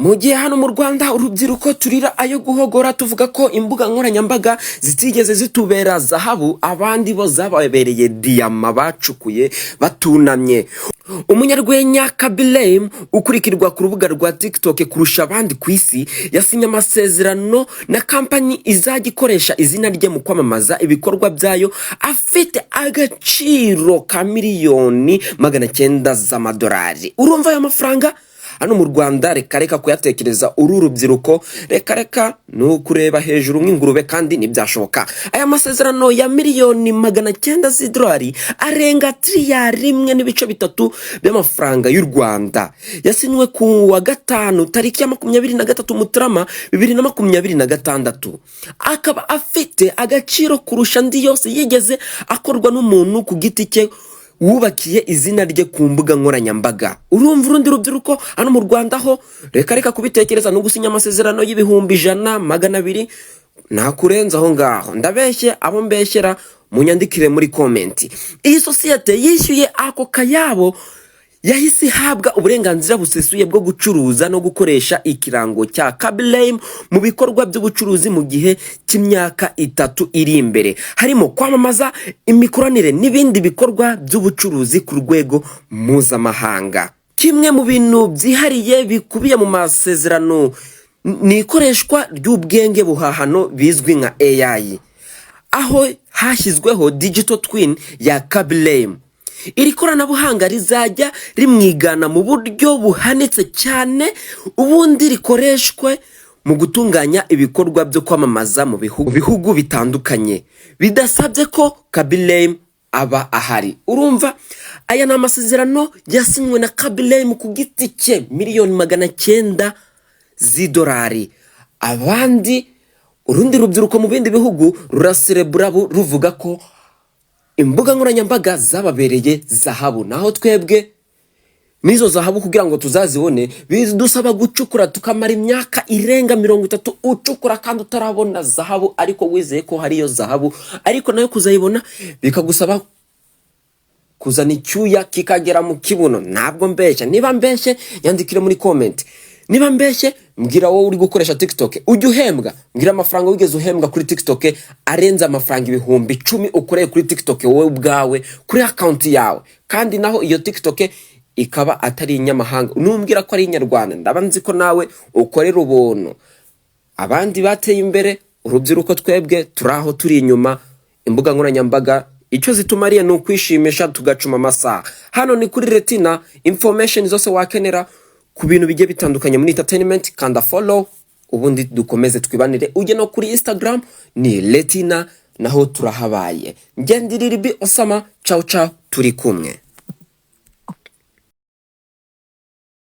Mu gihe hano mu Rwanda urubyiruko turira ayo guhogora tuvuga ko imbuga nkoranyambaga zitigeze zitubera zahabu, abandi bo zababereye diyama bacukuye batunamye. Umunyarwenya Khaby ukurikirwa ku rubuga rwa TikTok kurusha abandi ku isi yasinye amasezerano na kampani izajya ikoresha izina rye mu kwamamaza ibikorwa byayo, afite agaciro ka miliyoni 900 z'amadorali. Urumva ayo mafaranga? Hano mu Rwanda reka kuyatekereza urubyiruko, reka nukureba hejuru nk'ingurube kandi ntibyashoboka. Aya masezerano ya miliyoni 900 z'idolari arenga trillion n'ibice 3 by'amafaranga y'u Rwanda. Yasinywe ku wa gatanu tariki ya 23 Mutarama 2026. Akaba afite agaciro kurusha ndi yose yigeze akorwa n'umuntu ku giti cye wubakiye izina rye ku mbuga nkoranyambaga. Urumva urundi rubyiruko hano mu Rwanda ho reka kubitekereza no gusinya amasezerano y'ibihumbi 100, 200 nakurenza aho ngaho. Ndabeshye abo mbeshyera munyandikire muri comment. Iyi societe yishyuye ako kayabo yahise habwa uburenganzira busesuye bwo gucuruza no gukoresha ikirango cya Khaby mu bikorwa by'ubucuruzi mu gihe cy'imyaka 3 iri imbere, harimo kwamamaza, imikoranire n'ibindi bikorwa by'ubucuruzi ku rwego mpuzamahanga. Kimwe mu bintu byihariye bikubiye mu masezerano ni ikoreshwa ry'ubwenge buhahano bizwi nka AI, aho hashyizweho digital twin ya Khaby. Iri koranabuhanga rizajya rimwigana mu buryo buhanitse cyane, ubundi rikoreshwe mu gutunganya ibikorwa byo kwamamaza mu bihugu bitandukanye bidasabye ko Khaby aba ahari. Urumva aya na amasezerano yasinywe na Khaby ku giti cye miliyoni 900 z'idolari. Abandi urundi rubyiruko mu bindi bihugu ruraserebura ruvuga ko imbuga nkoranyambaga zababereye zahabu, naho twebwe nizo zahabu kugira ngo tuzazibone bidusaba gucukura tukamara imyaka irenga 30 ucukura kandi utarabona zahabu, ariko wizeye ko hariyo zahabu, ariko nayo kuzayibona bikagusaba kuzana icyuya kikagera mu kibuno. Ntabwo mbeshya, niba mbeshye yandikire muri comment. Niba mbeshye mbwira wowe uri gukoresha TikTok ujye uhembwa, mbwira amafaranga wigeze uhembwa kuri TikTok arenza amafaranga 10,000 ukoreye kuri TikTok wowe ubwawe kuri account yawe, kandi naho iyo TikTok ikaba atari inyamahanga. Numbwira ko ari inyarwanda, ndabanzi ko nawe ukorera ubuntu. Abandi bateye imbere, urubyiruko twebwe turaho turi inyuma. Imbuga nkoranyambaga icyo zitumariye ni ukwishimisha tugacuma amasaha. Hano ni kuri Retina, information zose wakenera ku bintu bigiye bitandukanye muri entertainment, kanda follow ubundi dukomeze twibanire. Ujye no kuri Instagram ni Retina, naho turahabaye. Ngendiriribi Osama, ciao turi kumwe.